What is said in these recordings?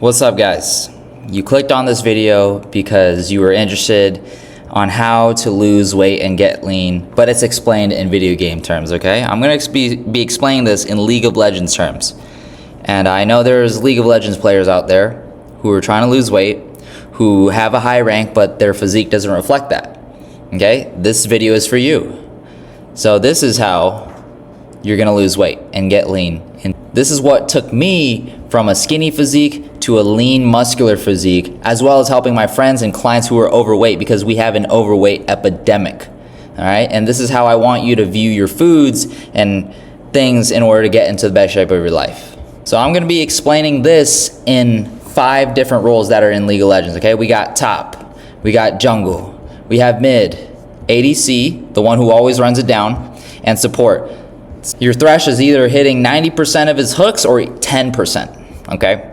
What's up, guys? You clicked on this video because you were interested on how to lose weight and get lean, but it's explained in video game terms, okay? I'm gonna be explaining this in League of Legends terms. And I know there's League of Legends players out there who are trying to lose weight, who have a high rank, but their physique doesn't reflect that, okay? This video is for you. So this is how you're gonna lose weight and get lean. And this is what took me from a skinny physique to a lean muscular physique, as well as helping my friends and clients who are overweight, because we have an overweight epidemic, all right? And this is how I want you to view your foods and things in order to get into the best shape of your life. So I'm gonna be explaining this in 5 different roles that are in League of Legends, okay? We got top, we got jungle, we have mid, ADC, the one who always runs it down, and support. Your Thresh is either hitting 90% of his hooks or 10%, okay?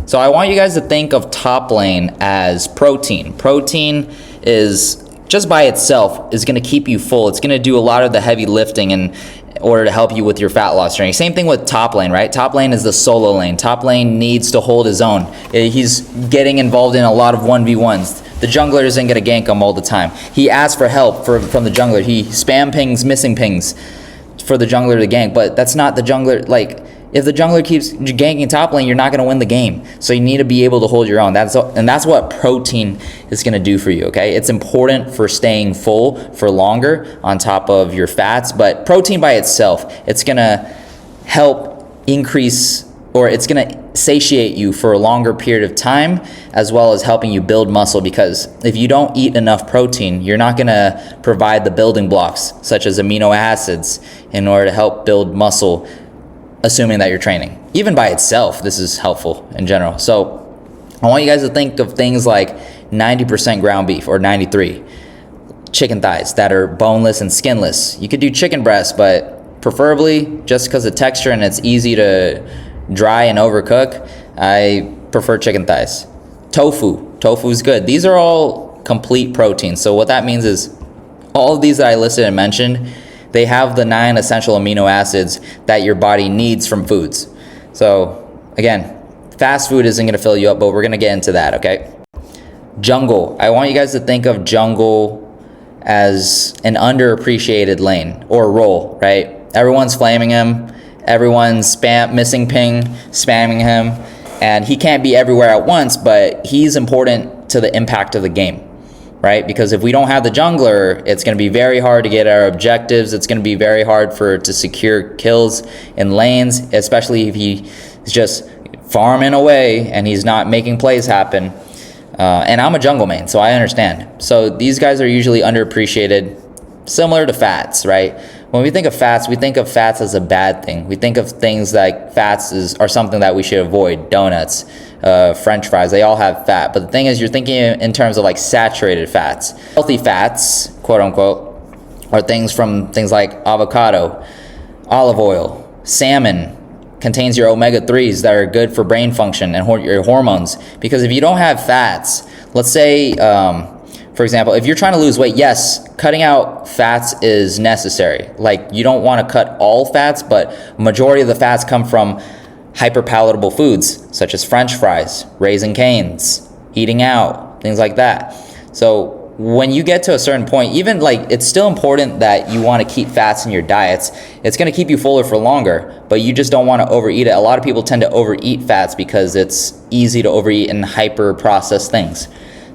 So I want you guys to think of top lane as protein. Protein is, just by itself, is gonna keep you full. It's gonna do a lot of the heavy lifting in order to help you with your fat loss journey. Same thing with top lane, right? Top lane is the solo lane. Top lane needs to hold his own. He's getting involved in a lot of 1v1s. The jungler isn't gonna gank him all the time. He asks for help from the jungler. He spam pings, missing pings for the jungler to gank, but that's not the jungler. Like, if the jungler keeps ganking top lane, you're not going to win the game. So you need to be able to hold your own. That's what protein is going to do for you, okay? It's important for staying full for longer on top of your fats, but protein by itself, it's going to help increase, or it's going to satiate you for a longer period of time, as well as helping you build muscle, because if you don't eat enough protein, you're not going to provide the building blocks such as amino acids in order to help build muscle, assuming that you're training. Even by itself, this is helpful in general. So I want you guys to think of things like 90% ground beef, or 93, chicken thighs that are boneless and skinless. You could do chicken breast, but preferably, just because of texture and it's easy to dry and overcook, I prefer chicken thighs. Tofu is good. These are all complete proteins. So what that means is all of these that I listed and mentioned, they have the 9 essential amino acids that your body needs from foods. So again, fast food isn't gonna fill you up, but we're gonna get into that, okay? Jungle, I want you guys to think of jungle as an underappreciated lane or role, right? Everyone's flaming him, everyone's missing ping, spamming him, and he can't be everywhere at once, but he's important to the impact of the game, right? Because if we don't have the jungler, it's going to be very hard to get our objectives. It's going to be very hard to secure kills in lanes, especially if he's just farming away and he's not making plays happen. And I'm a jungle main, so I understand. So these guys are usually underappreciated, similar to fats, right? When we think of fats, we think of fats as a bad thing. We think of things like fats are something that we should avoid. Donuts, French fries, they all have fat. But the thing is, you're thinking in terms of like saturated fats. Healthy fats, quote unquote, are things like avocado, olive oil, salmon. Contains your omega-3s that are good for brain function and your hormones. Because if you don't have fats, let's say, for example, if you're trying to lose weight, yes, cutting out fats is necessary. Like, you don't want to cut all fats, but majority of the fats come from hyperpalatable foods, such as French fries, Raising Cane's, eating out, things like that. So when you get to a certain point, even like, it's still important that you want to keep fats in your diets. It's going to keep you fuller for longer, but you just don't want to overeat it. A lot of people tend to overeat fats because it's easy to overeat and hyper process things.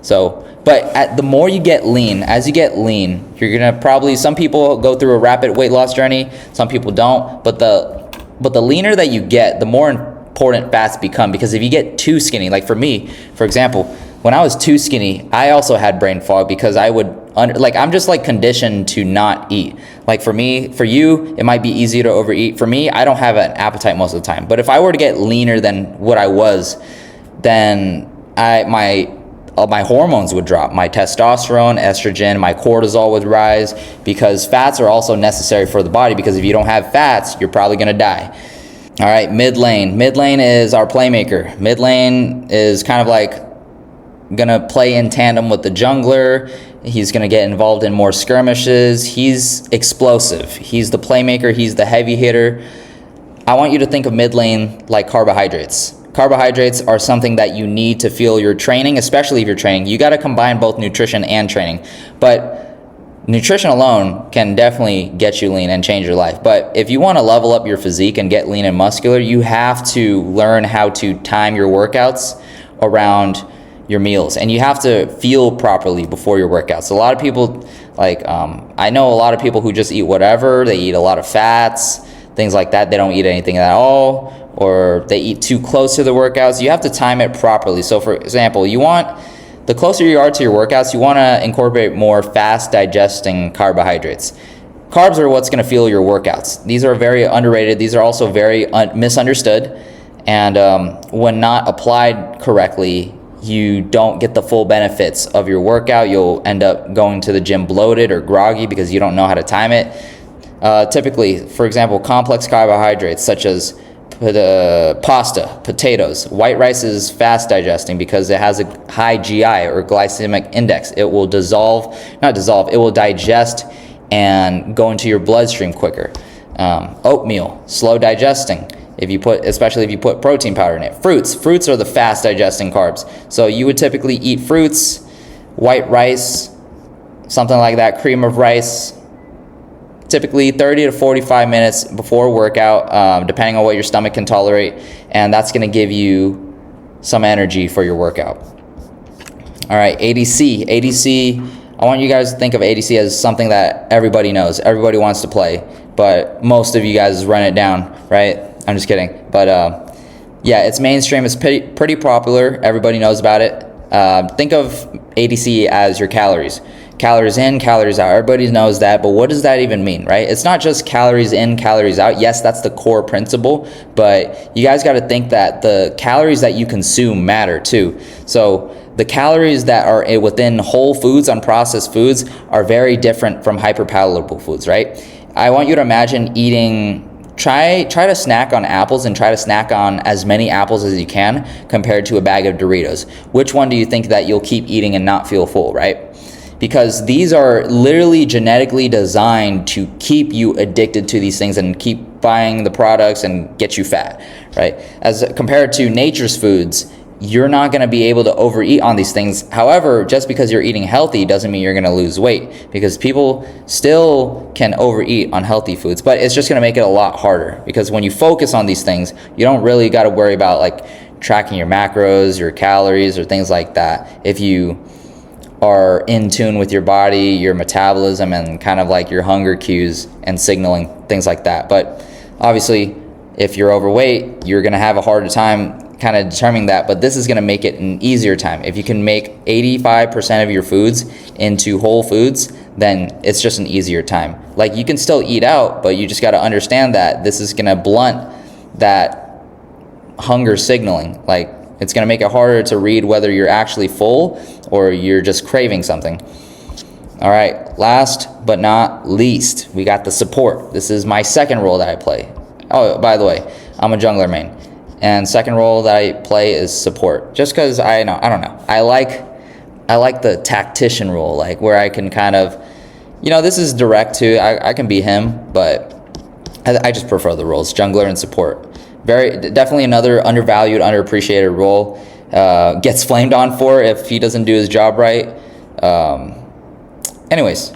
So, but the more you get lean, as you get lean, you're gonna probably, some people go through a rapid weight loss journey, some people don't, but the leaner that you get, the more important fats become. Because if you get too skinny, like for me, for example, when I was too skinny, I also had brain fog because I would, I'm just like conditioned to not eat. Like for me, for you, it might be easier to overeat. For me, I don't have an appetite most of the time. But if I were to get leaner than what I was, then my hormones would drop. My testosterone, estrogen, my cortisol would rise, because fats are also necessary for the body, because if you don't have fats, you're probably gonna die. All right, mid lane. Mid lane is our playmaker. Mid lane is kind of like gonna play in tandem with the jungler. He's gonna get involved in more skirmishes. He's explosive. He's the playmaker, he's the heavy hitter. I want you to think of mid lane like carbohydrates. Carbohydrates are something that you need to fuel your training, especially if you're training. You got to combine both nutrition and training. But nutrition alone can definitely get you lean and change your life. But if you want to level up your physique and get lean and muscular, you have to learn how to time your workouts around your meals, and you have to fuel properly before your workouts. A lot of people, I know a lot of people who just eat whatever. They eat a lot of fats, things like that. They don't eat anything at all, or they eat too close to the workouts. You have to time it properly. So for example, the closer you are to your workouts, you want to incorporate more fast digesting carbohydrates. Carbs are what's going to fuel your workouts. These are very underrated. These are also very misunderstood, and when not applied correctly, you don't get the full benefits of your workout. You'll end up going to the gym bloated or groggy because you don't know how to time it. Typically, for example, complex carbohydrates such as pasta, potatoes. White rice is fast digesting because it has a high GI or glycemic index. It will it will digest and go into your bloodstream quicker. Oatmeal, slow digesting. Especially if you put protein powder in it. Fruits are the fast digesting carbs. So you would typically eat fruits, white rice, something like that, cream of rice, typically 30 to 45 minutes before workout, depending on what your stomach can tolerate, and that's going to give you some energy for your workout. All right, ADC, I want you guys to think of ADC as something that everybody knows, everybody wants to play, but most of you guys run it down, right? I'm just kidding, but yeah, it's mainstream, it's pretty popular, everybody knows about it. Think of ADC as your calories. Calories in, calories out. Everybody knows that, but what does that even mean, right? It's not just calories in, calories out. Yes, that's the core principle, but you guys got to think that the calories that you consume matter too. So the calories that are within whole foods, unprocessed foods, are very different from hyperpalatable foods, right? I want you to imagine eating, try to snack on apples and try to snack on as many apples as you can compared to a bag of Doritos. Which one do you think that you'll keep eating and not feel full, right? Because these are literally genetically designed to keep you addicted to these things and keep buying the products and get you fat, right? As compared to nature's foods, you're not going to be able to overeat on these things. However, just because you're eating healthy doesn't mean you're going to lose weight, because people still can overeat on healthy foods, but it's just going to make it a lot harder, because when you focus on these things, you don't really got to worry about like tracking your macros, your calories, or things like that. If you are in tune with your body, your metabolism, and kind of like your hunger cues and signaling, things like that. But obviously, if you're overweight, you're going to have a harder time kind of determining that, but this is going to make it an easier time. If you can make 85% of your foods into whole foods, then it's just an easier time. Like, you can still eat out, but you just got to understand that this is going to blunt that hunger signaling. Like, it's going to make it harder to read whether you're actually full or you're just craving something. All right, last but not least, we got the support. This is my second role that I play. Oh, by the way, I'm a jungler main. And second role that I play is support. Just because I don't know. I like the tactician role, like where I can kind of, this is direct too. I can be him, but I just prefer the roles, jungler and support. Definitely another undervalued, underappreciated role. Gets flamed on for if he doesn't do his job right. Anyways,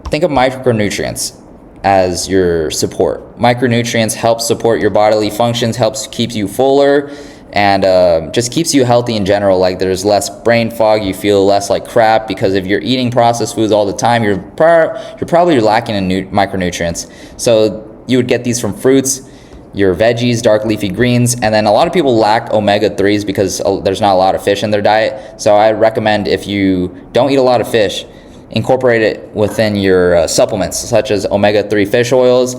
think of micronutrients as your support. Micronutrients help support your bodily functions, keeps you fuller, and just keeps you healthy in general. Like, there's less brain fog, you feel less like crap, because if you're eating processed foods all the time, you're probably lacking in micronutrients. So you would get these from fruits, your veggies, dark leafy greens, and then a lot of people lack omega-3s because there's not a lot of fish in their diet. So I recommend, if you don't eat a lot of fish, incorporate it within your supplements, such as omega-3 fish oils.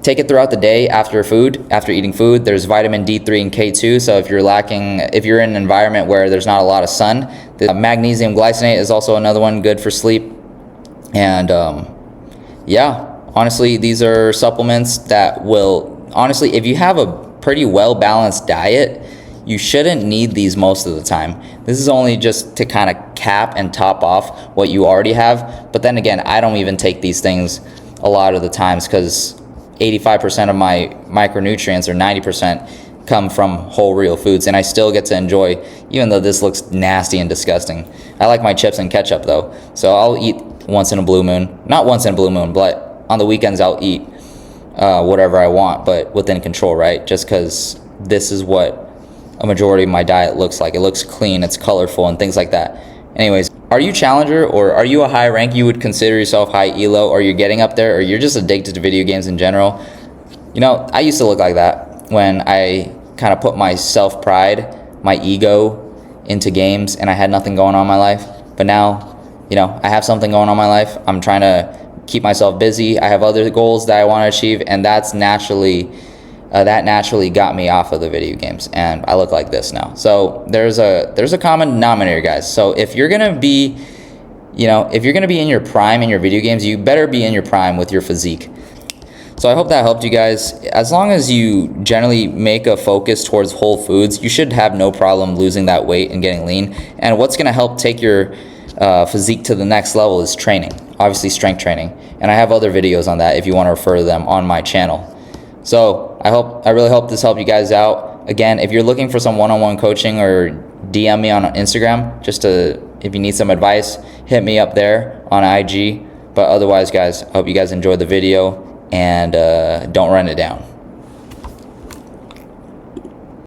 Take it throughout the day after eating food. There's vitamin D3 and K2. So if you're in an environment where there's not a lot of sun, the magnesium glycinate is also another one, good for sleep. And honestly, these are supplements that will, honestly, if you have a pretty well-balanced diet, you shouldn't need these most of the time. This is only just to kind of cap and top off what you already have. But then again, I don't even take these things a lot of the times, because 85% of my micronutrients, or 90%, come from whole real foods, and I still get to enjoy, even though this looks nasty and disgusting. I like my chips and ketchup though, so I'll eat once in a blue moon. Not once in a blue moon, but on the weekends I'll eat whatever I want, but within control, right? Just because this is what a majority of my diet looks like. It looks clean, it's colorful, and things like that. Anyways, are you challenger, or are you a high rank? You would consider yourself high elo, or you're getting up there, or you're just addicted to video games in general? You know, I used to look like that when I kind of put my self-pride, my ego into games, and I had nothing going on in my life. But now, you know, I have something going on in my life. I'm trying to keep myself busy. I have other goals that I want to achieve, and that's naturally got me off of the video games, and I look like this now. So there's a common denominator, guys. So if you're gonna be, you know, if you're gonna be in your prime in your video games, you better be in your prime with your physique. So I hope that helped you guys. As long as you generally make a focus towards whole foods, you should have no problem losing that weight and getting lean. And what's gonna help take your physique to the next level is training, obviously strength training. And I have other videos on that if you want to refer to them on my channel. So I really hope this helped you guys out. Again, if you're looking for some one-on-one coaching, or DM me on Instagram if you need some advice, hit me up there on IG. But otherwise, guys, I hope you guys enjoyed the video, and don't run it down.